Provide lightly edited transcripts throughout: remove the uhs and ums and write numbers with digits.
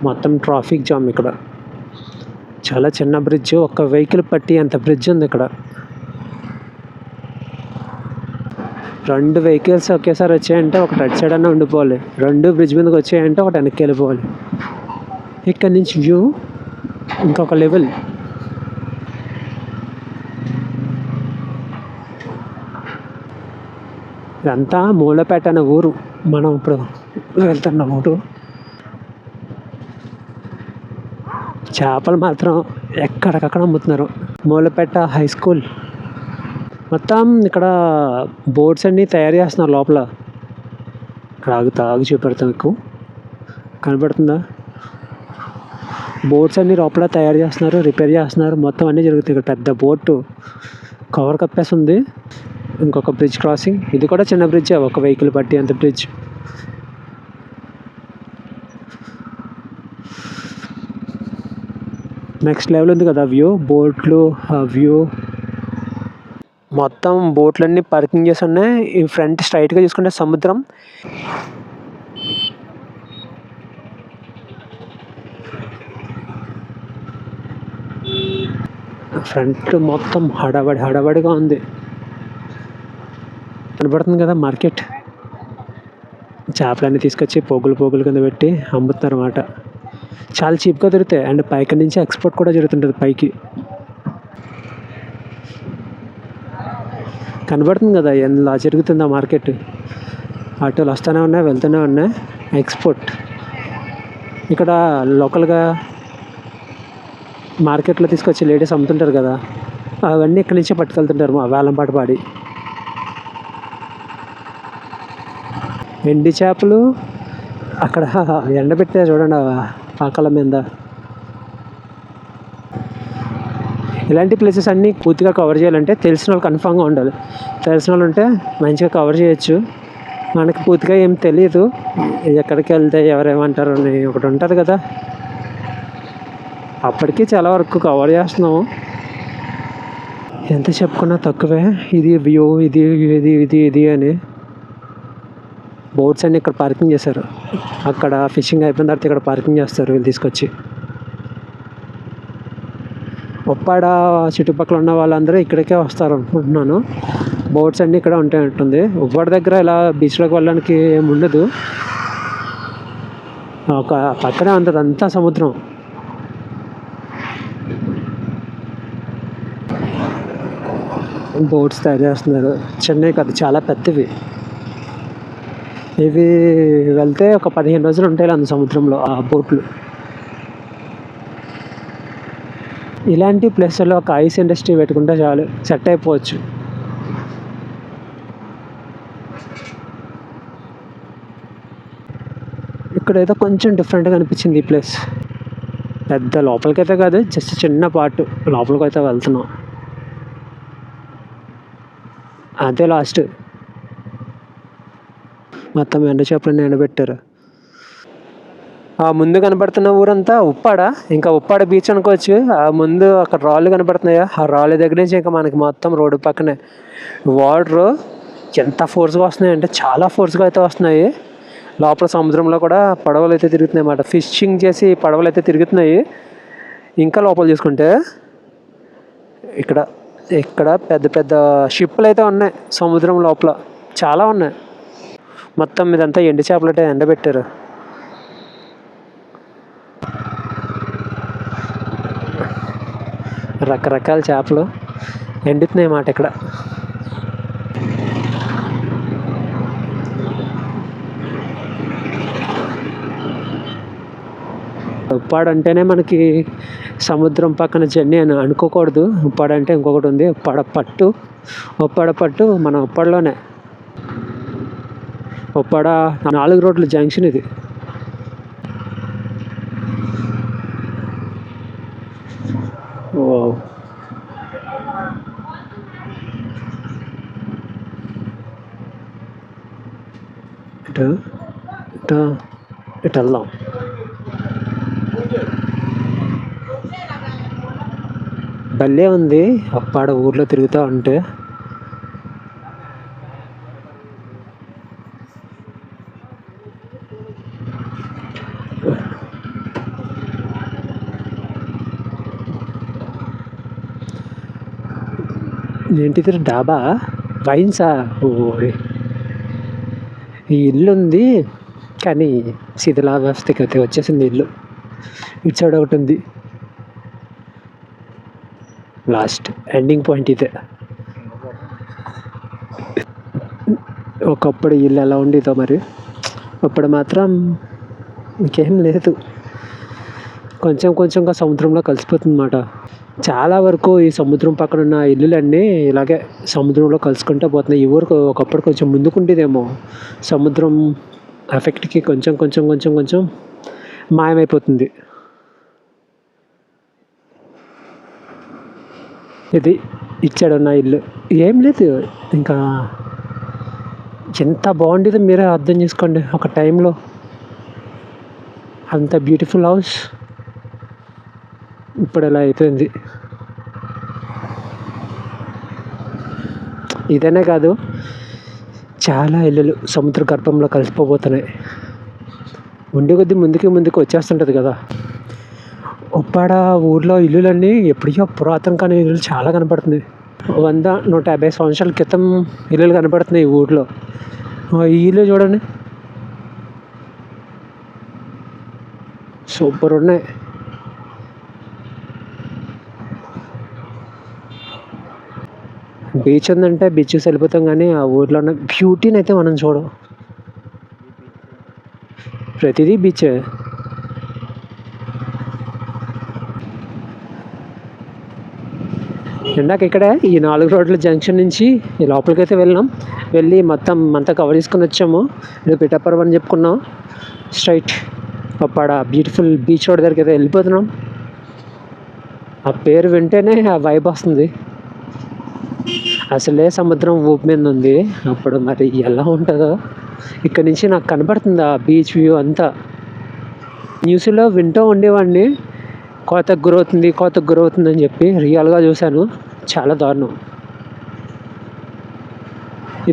మొత్తం traffic jam ఇక్కడ. చాలా చిన్న బ్రిడ్జ్, ఒక్క వెహికల్ పట్టి అంత బ్రిడ్జ్ ఉంది ఇక్కడ. 2 వెహికల్స్ ఒకేసారి వచ్చాయంటే ఒకటి అటు సైడ్ అన్నా ఉండిపోవాలి, 2 బ్రిడ్జ్ మీదకి వచ్చాయంటే ఒకటి వెనక్కి వెళ్ళిపోవాలి. ఇక్కడ నుంచి వ్యూ ఇంకొక లెవెల్. ఇదంతా మూలపేట అనే ఊరు, మనం ఇప్పుడు వెళ్తున్న ఊరు. చేపలు మాత్రం ఎక్కడికక్కడ అమ్ముతున్నారు. Moolapeta high school. మొత్తం ఇక్కడ బోట్స్ అన్నీ తయారు చేస్తున్నారు లోపల. ఇక్కడ ఆగు చూపెడతాం ఎక్కువ, కనపడుతుందా? బోట్స్ అన్నీ లోపల తయారు చేస్తున్నారు, రిపేర్ చేస్తున్నారు, మొత్తం అన్నీ జరుగుతాయి. ఇక్కడ పెద్ద బోటు కవర్ కప్పేసి ఉంది. ఇంకొక బ్రిడ్జ్ క్రాసింగ్, ఇది కూడా చిన్న బ్రిడ్జ్, ఒక వెహికల్ పట్టి అంత బ్రిడ్జ్. నెక్స్ట్ లెవెల్ ఉంది కదా వ్యూ, బోట్లు ఆ వ్యూ. మొత్తం బోట్లన్నీ పార్కింగ్ చేసి ఉన్నాయి. ఈ ఫ్రంట్ స్ట్రైట్గా చూసుకుంటే సముద్రం. ఫ్రంట్ మొత్తం హడావడిగా ఉంది. కనబడుతుంది కదా మార్కెట్. చేపలన్నీ తీసుకొచ్చి పోగులు కింద పెట్టి అమ్ముతున్నారు అన్నమాట. చాలా చీప్గా దొరుకుతాయి. అండ్ పైకి నుంచి ఎక్స్పోర్ట్ కూడా జరుగుతుంటుంది పైకి. కనబడుతుంది కదా ఎలా జరుగుతుంది ఆ మార్కెట్. ఆటోలు వస్తూనే ఉన్నాయి, వెళ్తూనే ఉన్నాయి. ఎక్స్పోర్ట్. ఇక్కడ లోకల్గా మార్కెట్లో తీసుకొచ్చి లేడీస్ అమ్ముతుంటారు కదా, అవన్నీ ఇక్కడి నుంచే పట్టుకెళ్తుంటారు వేలంపాట పాడి. ఎండి చేపలు అక్కడ ఎండబెట్టే చూడండి పాకల మీద. ఇలాంటి ప్లేసెస్ అన్నీ పూర్తిగా కవర్ చేయాలంటే తెలిసిన వాళ్ళు కన్ఫామ్గా ఉండాలి. తెలిసిన వాళ్ళు ఉంటే మంచిగా కవర్ చేయొచ్చు. మనకి పూర్తిగా ఏం తెలియదు, ఎక్కడికి వెళ్తే ఎవరేమంటారు అని ఒకటి ఉంటుంది కదా. అప్పటికీ చాలా వరకు కవర్ చేస్తున్నాము. ఎంత చెప్పుకున్నా తక్కువే. ఇది వ్యూ, ఇది ఇది ఇది ఇది అని. బోట్స్ అన్నీ ఇక్కడ పార్కింగ్ చేశారు. అక్కడ ఫిషింగ్ అయిపోయిన తర్వాత ఇక్కడ పార్కింగ్ చేస్తారు వీళ్ళు తీసుకొచ్చి. ఉప్పాడ చుట్టుపక్కల ఉన్న వాళ్ళందరూ ఇక్కడికే వస్తారు అనుకుంటున్నాను. బోట్స్ అన్నీ ఇక్కడ ఉంటుంది. ఉప్పాడ దగ్గర ఇలా బీచ్లోకి వెళ్ళడానికి ఏమి ఉండదు. ఒక పక్కనే ఉంటుంది అంతా సముద్రం. బోట్స్ తయారు చేస్తున్నారు. చిన్నవి కాదు, చాలా పెద్దవి. ఇవి వెళ్తే ఒక 15 రోజులు ఉంటాయి అంత సముద్రంలో ఆ బోట్లు. ఇలాంటి ప్లేస్లో ఒక ఐస్ ఇండస్ట్రీ పెట్టుకుంటే చాలు, సెట్ అయిపోవచ్చు. ఇక్కడ ఏదో కొంచెం డిఫరెంట్గా అనిపించింది ఈ ప్లేస్. పెద్ద లోపలికైతే కాదు, జస్ట్ చిన్న పార్ట్ లోపలికైతే వెళ్తున్నాం. అదే లాస్ట్. మొత్తం ఎండ చేపలన్నీ ఎండబెట్టారు. ఆ ముందు కనబడుతున్న ఊరంతా ఉప్పాడ. ఇంకా ఉప్పాడ బీచ్ అనుకోవచ్చు. ఆ ముందు అక్కడ రాళ్ళు కనబడుతున్నాయా, ఆ రాళ్ళ దగ్గర నుంచి ఇంకా మనకి మొత్తం రోడ్డు పక్కనే వాటర్ ఎంత ఫోర్స్గా వస్తున్నాయి అంటే చాలా ఫోర్స్గా అయితే వస్తున్నాయి. లోపల సముద్రంలో కూడా పడవలు అయితే తిరుగుతున్నాయి అన్నమాట. ఫిషింగ్ చేసి పడవలు అయితే తిరుగుతున్నాయి. ఇంకా లోపల చూసుకుంటే ఇక్కడ పెద్ద పెద్ద షిప్పులు అయితే ఉన్నాయి సముద్రం లోపల, చాలా ఉన్నాయి. మొత్తం ఇదంతా ఎండు చేపలు అయితే ఎండబెట్టారు. రకరకాల చేపలు ఎండుతున్నాయి అన్నమాట ఇక్కడ. ఉప్పాడ అంటేనే మనకి సముద్రం పక్కన జర్నీ అని అనుకోకూడదు. ఉప్పాడ అంటే ఇంకొకటి ఉంది, ఉప్పాడ పట్టు మన ఉప్పాడలోనే. ఉప్పాడ 4 రోడ్ల జంక్షన్ ఇది. ఓ ఇటు వెళ్దాం. భలే ఉంది ఉప్పాడ ఊర్లో తిరుగుతూ ఉంటే. ఏంటిది డాబా వైన్సా? ఓ, ఈ ఇల్లు ఉంది కానీ శిథిలావస్థకి అయితే వచ్చేసింది ఇల్లు. ఇటు సైడ్ ఒకటి ఉంది, లాస్ట్ ఎండింగ్ పాయింట్ ఇదే. ఒకప్పుడు ఇల్లు ఎలా ఉండేదో మరి, అప్పుడు మాత్రం ఇంకేం లేదు, కొంచెం కొంచెంగా సముద్రంలో కలిసిపోతుంది అన్నమాట. చాలా వరకు ఈ సముద్రం పక్కన ఉన్న ఇల్లులన్నీ ఇలాగే సముద్రంలో కలుసుకుంటూ పోతున్నాయి. ఈ ఊరికి ఒకప్పుడు కొంచెం ముందుకుండేదేమో, సముద్రం ఎఫెక్ట్కి కొంచెం కొంచెం కొంచెం కొంచెం మాయమైపోతుంది. ఇది ఇచ్చాడున్న ఇల్లు, ఏం లేదు ఇంకా. ఎంత బాగుండేదో మీరే అర్థం చేసుకోండి ఒక టైంలో, అంత బ్యూటిఫుల్ హౌస్ ఇప్పుడు ఎలా అయిపోయింది. ఇదనే కాదు, చాలా ఇల్లులు సముద్ర గర్భంలో కలిసిపోబోతున్నాయి. ఉండే కొద్దీ ముందుకు ముందుకు వచ్చేస్తుంటుంది కదా. ఉప్పాడ ఊర్లో ఇల్లులన్నీ ఎప్పుడో పురాతన కానీ ఇల్లులు చాలా కనపడుతుంది. 100-150 సంవత్సరాల క్రితం ఇల్లులు కనపడుతున్నాయి ఈ ఊర్లో. ఈ ఇల్లు చూడండి, సూపర్ ఉన్నాయి. బీచ్ ఉందంటే బీచ్కి వెళ్ళిపోతాం కానీ ఆ ఊర్లో ఉన్న బ్యూటీని అయితే మనం చూడం. ప్రతిదీ బీచే. ఇందాక ఇక్కడే ఈ 4 రోడ్ల జంక్షన్ నుంచి ఈ లోపలికి అయితే వెళ్ళి మొత్తం అంతా కవర్ చేసుకుని వచ్చాము. ఇది పిఠాపురం అని చెప్పుకున్నాం. స్ట్రైట్ అక్కడ బ్యూటిఫుల్ బీచ్ రోడ్ దగ్గరికి అయితే వెళ్ళిపోతున్నాం. ఆ పేరు వింటేనే ఆ వైబ్ వస్తుంది. అసలే సముద్రం ఊపి మీద ఉంది, అప్పుడు మరి ఎలా ఉంటుందో. ఇక్కడ నుంచి నాకు కనబడుతుంది ఆ బీచ్ వ్యూ అంతా. న్యూస్లో వింటూ ఉండేవాడిని, కోతకు గురవుతుంది అని చెప్పి. రియల్గా చూశాను, చాలా దారుణం.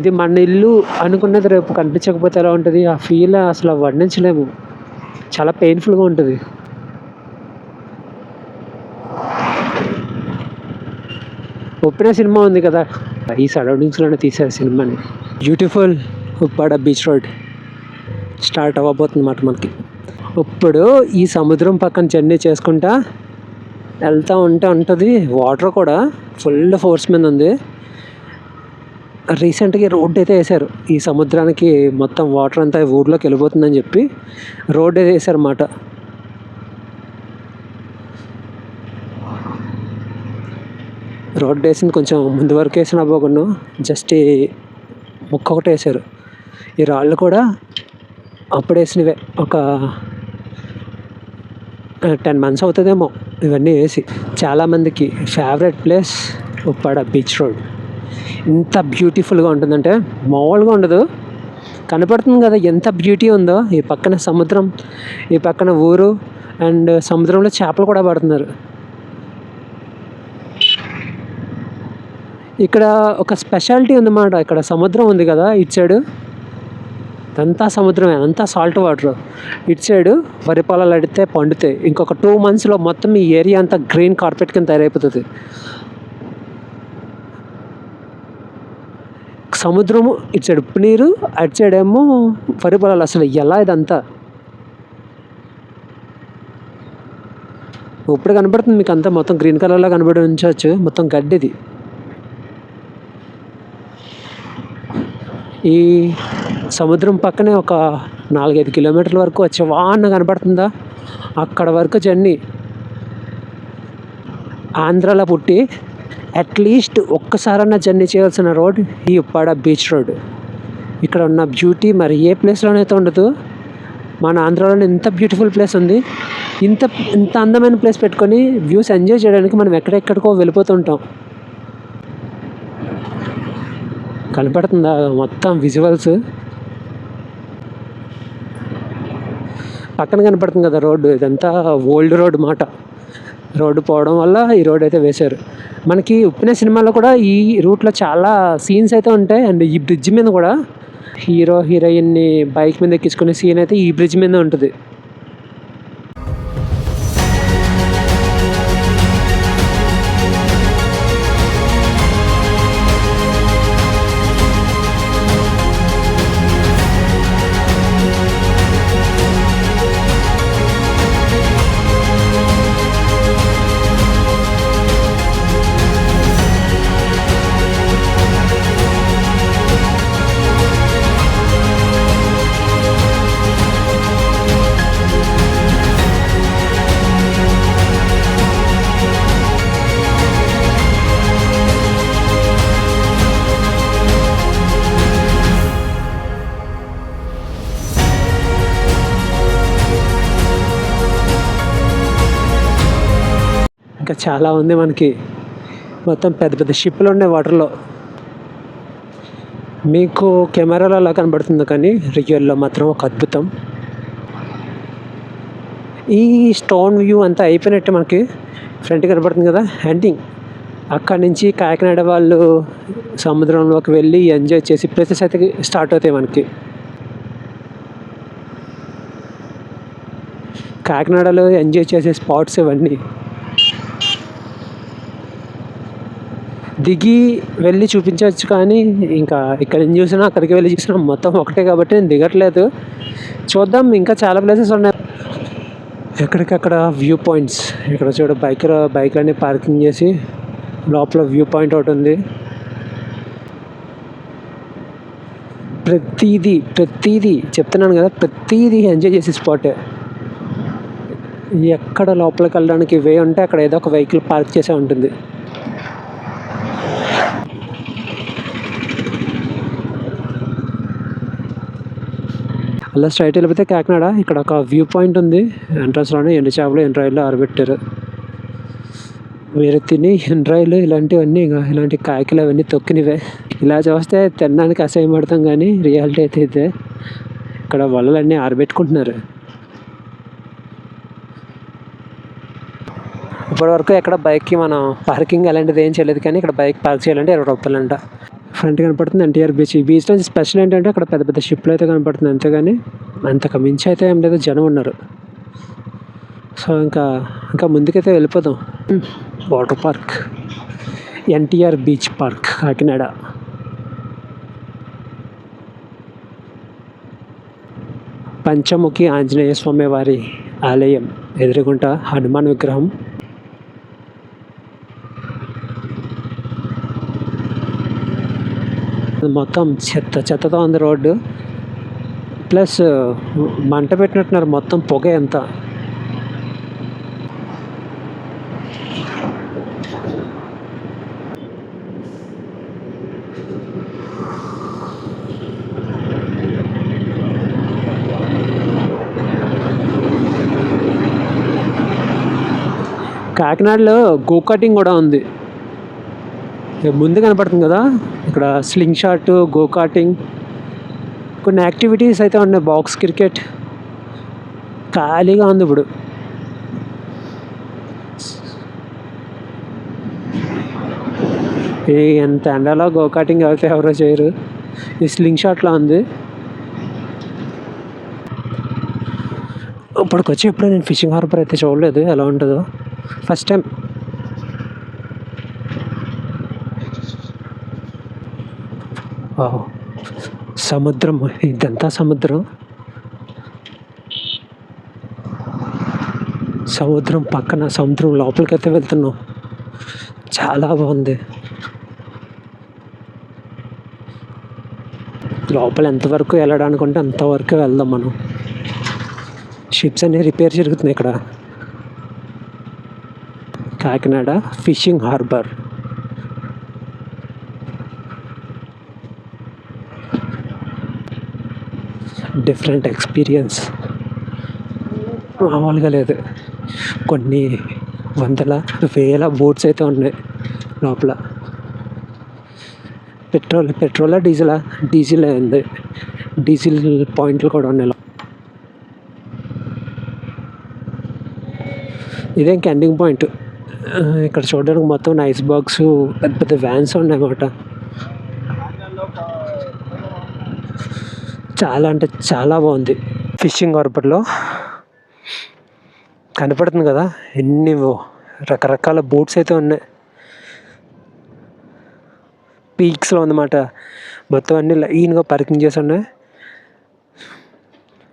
ఇది మన ఇల్లు అనుకున్నది రేపు కనిపించకపోతే ఎలా ఉంటుంది, ఆ ఫీల్ అసలు వర్ణించలేము, చాలా పెయిన్ఫుల్గా ఉంటుంది. ఒప్పిన సినిమా ఉంది కదా, ఈ సరౌండింగ్స్లోనే తీశారు సినిమాని. Beautiful Uppada beach road start అవ్వబోతుంది అన్నమాట మనకి. ఇప్పుడు ఈ సముద్రం పక్కన జర్నీ చేసుకుంటా వెళ్తూ ఉంటుంది. వాటర్ కూడా ఫుల్ ఫోర్స్ మీద ఉంది. రీసెంట్గా రోడ్డు అయితే వేశారు ఈ సముద్రానికి, మొత్తం వాటర్ అంతా ఊర్లోకి వెళ్ళిపోతుందని చెప్పి రోడ్డు అయితే వేశారు అన్నమాట. రోడ్డు వేసింది కొంచెం ముందు వరకు వేసిన పోకుండా జస్ట్ ఈ ముక్క ఒకటి వేశారు. ఈ రాళ్ళు కూడా అప్పుడు వేసినవే, ఒక 10 months అవుతుందేమో ఇవన్నీ వేసి. చాలామందికి favourite place Uppada beach road. ఎంత బ్యూటిఫుల్గా ఉంటుందంటే మామూలుగా ఉండదు. కనపడుతుంది కదా ఎంత బ్యూటీ ఉందో. ఈ పక్కన సముద్రం, ఈ పక్కన ఊరు, అండ్ సముద్రంలో చేపలు కూడా పడుతున్నారు. ఇక్కడ ఒక స్పెషాలిటీ ఉందన్నమాట. ఇక్కడ సముద్రం ఉంది కదా ఇటు సైడు, అంతా సముద్రమే, అంతా సాల్ట్ వాటర్. ఇటు సైడు వరి పొలాలు అడిగితే పండుతాయి. ఇంకొక 2 monthsలో మొత్తం ఈ ఏరియా అంతా గ్రీన్ కార్పెట్ కింద తయారైపోతుంది. సముద్రము ఇటు సైడ్ ఉప్పు నీరు, అటు సైడ్ ఏమో వరి పొలాలు. అసలు ఎలా ఇదంతా ఇప్పుడు కనబడుతుంది మీకు, అంతా మొత్తం గ్రీన్ కలర్లో కనబడి ఉంచవచ్చు. మొత్తం గడ్డిది. ఈ సముద్రం పక్కనే ఒక 4-5 కిలోమీటర్ల వరకు వచ్చే వాన కనపడుతుందా, అక్కడ వరకు జర్నీ. ఆంధ్రాలో పుట్టి అట్లీస్ట్ ఒక్కసారన్నా జర్నీ చేయాల్సిన రోడ్ ఈ ఉప్పాడ బీచ్ రోడ్. ఇక్కడ ఉన్న బ్యూటీ మరి ఏ ప్లేస్లోనైతే ఉండదు. మన ఆంధ్రాలోనే ఇంత బ్యూటిఫుల్ ప్లేస్ ఉంది. ఇంత అందమైన ప్లేస్ పెట్టుకొని వ్యూస్ ఎంజాయ్ చేయడానికి మనం ఎక్కడెక్కడికో వెళ్ళిపోతుంటాం. కనపడుతుందా మొత్తం విజువల్స్? పక్కన కనపడుతుంది కదా రోడ్డు, ఇదంతా ఓల్డ్ రోడ్ మాట. రోడ్డు పోవడం వల్ల ఈ రోడ్ అయితే వేశారు. మనకి ఉప్పిన సినిమాలో కూడా ఈ రూట్లో చాలా సీన్స్ అయితే ఉంటాయి. అండ్ ఈ బ్రిడ్జ్ మీద కూడా హీరో హీరోయిన్ని బైక్ మీద ఎక్కించుకునే సీన్ అయితే ఈ బ్రిడ్జ్ మీద ఉంటుంది. ఇంకా చాలా ఉంది మనకి. మొత్తం పెద్ద పెద్ద షిప్లు ఉన్నాయి వాటర్లో. మీకు కెమెరాలో అలా కనబడుతుంది, కానీ రియల్లో మాత్రం ఒక అద్భుతం. ఈ స్టోన్ వ్యూ అంతా అయిపోయినట్టే మనకి ఫ్రంట్ కనబడుతుంది కదా, ఎండింగ్. అక్కడి నుంచి కాకినాడ వాళ్ళు సముద్రంలోకి వెళ్ళి ఎంజాయ్ చేసి ప్లేసెస్ అయితే స్టార్ట్ అవుతాయి మనకి. కాకినాడలో ఎంజాయ్ చేసే స్పాట్స్ ఇవన్నీ. దిగి వెళ్ళి చూపించవచ్చు, కానీ ఇంకా ఇక్కడ నుంచి చూసినా అక్కడికి వెళ్ళి చూసినా మొత్తం ఒకటే కాబట్టి నేను దిగట్లేదు. చూద్దాం, ఇంకా చాలా ప్లేసెస్ ఉన్నాయి. ఎక్కడికక్కడ వ్యూ పాయింట్స్. ఇక్కడ చూడ బైక్లన్నీ పార్కింగ్ చేసి లోపల వ్యూ పాయింట్ ఒకటి ఉంది. ప్రతిదీ చెప్తున్నాను కదా, ప్రతిదీ ఎంజాయ్ చేసే స్పాటే. ఎక్కడ లోపలికి వెళ్ళడానికి వే ఉంటే అక్కడ ఏదో ఒక వెహికల్ పార్క్ చేసే ఉంటుంది. అలా స్ట్రైట్ వెళ్ళిపోతే కాకినాడ. ఇక్కడ ఒక వ్యూ పాయింట్ ఉంది, ఎంట్రన్స్లోనే ఎండు చేపలు ఎండ్రాయిల్లో ఆరబెట్టారు. వేరే తిని ఎండ్రాయిలు ఇలాంటివన్నీ, ఇలాంటి కాయకులు అవన్నీ తొక్కినవే. ఇలా చూస్తే తినడానికి అసహ్యం పడతాం, కానీ రియాలిటీ అయితే ఇక్కడ వలలన్నీ ఆరబెట్టుకుంటున్నారు. ఇప్పటివరకు ఎక్కడ బైక్కి మనం పార్కింగ్ అలాంటిది ఏం చేయలేదు, కానీ ఇక్కడ బైక్ పార్క్ చేయాలంటే 20 రూపాయలంట. ఫ్రంట్ కనపడుతుంది ఎన్టీఆర్ బీచ్. ఈ బీచ్ నుంచి స్పెషల్ ఏంటంటే అక్కడ పెద్ద పెద్ద షిప్లు అయితే కనపడుతుంది, అంతేగాని అంతకు మించి అయితే ఏం లేదు, జనం ఉన్నారు. సో ఇంకా ముందుకైతే వెళ్ళిపోదాం. Water park, NTR beach park, Kakinada. Panchamukhi Anjaneya Swamy వారి ఆలయం ఎదురుగుంట హనుమాన్ విగ్రహం. మొత్తం చెత్తతో ఉంది రోడ్డు. ప్లస్ మంట పెట్టినట్టున్నారు, మొత్తం పొగ ఎంత. కాకినాడలో గోకాటింగ్ కూడా ఉంది, ముందు కనపడుతుంది కదా. ఇక్కడ స్లింగ్ షాట్, గోకాటింగ్, కొన్ని యాక్టివిటీస్ అయితే ఉన్నాయి. బాక్స్ క్రికెట్ ఖాళీగా ఉంది ఇప్పుడు. ఎంత ఎండలో గోకాటింగ్ అయితే ఎవరో చేయరు. ఈ స్లింగ్ షాట్లో ఉంది. ఇప్పటికొచ్చి ఎప్పుడు నేను ఫిషింగ్ హార్బర్ అయితే చూడలేదు, ఎలా ఉంటుందో ఫస్ట్ టైం. సముద్రం, ఇదంతా సముద్రం పక్కన, సముద్రం లోపలికి అయితే వెళ్తున్నాం. చాలా బాగుంది. లోపల ఎంతవరకు వెళ్ళడానికి ఉంటే అంతవరకు వెళ్దాం మనం. షిప్స్ అన్ని రిపేర్ జరుగుతున్నాయి ఇక్కడ. Kakinada fishing harbour. Different experience, మామూలుగా లేదు. కొన్ని వేల బోట్స్ అయితే ఉన్నాయి లోపల. పెట్రోలా డీజిల్ ఉంది. డీజిల్ పాయింట్లు కూడా ఉన్నాయి. ఇదే ఇంక ఎండింగ్ పాయింట్. ఇక్కడ చూడడానికి మొత్తం ఐస్ బాక్స్, పెద్ద పెద్ద వ్యాన్స్ ఉన్నాయి అన్నమాట. చాలా అంటే చాలా బాగుంది. ఫిషింగ్ హార్బర్లో కనపడుతుంది కదా, ఎన్ని రకరకాల బోట్స్ అయితే ఉన్నాయి. పీక్స్లో అన్నమాట. మొత్తం అన్నీ లైన్గా పార్కింగ్ చేసి ఉన్నాయి.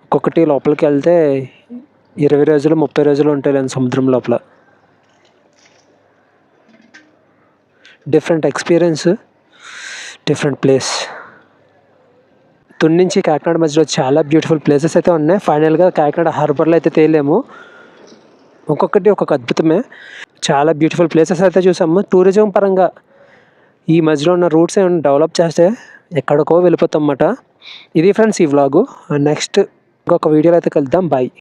ఒక్కొక్కటి లోపలికి వెళ్తే 20 రోజులు 30 రోజులు ఉంటాయి లేని సముద్రం లోపల. Different experience, different place. Tuni నుంచి కాకినాడ మధ్యలో చాలా బ్యూటిఫుల్ ప్లేసెస్ అయితే ఉన్నాయి. ఫైనల్గా కాకినాడ హార్బర్లో అయితే తేలేము. ఒక్కొక్కటి ఒక్కొక్క అద్భుతమే. చాలా బ్యూటిఫుల్ ప్లేసెస్ అయితే చూసాము. టూరిజం పరంగా ఈ మధ్యలో ఉన్న రూట్స్ ఏమైనా డెవలప్ చేస్తే ఎక్కడికో వెళ్ళిపోతాం అన్నమాట. ఇది ఫ్రెండ్స్ ఈ వ్లాగు. నెక్స్ట్ ఇంకొక వీడియోలో అయితే కలుద్దాం. బాయ్.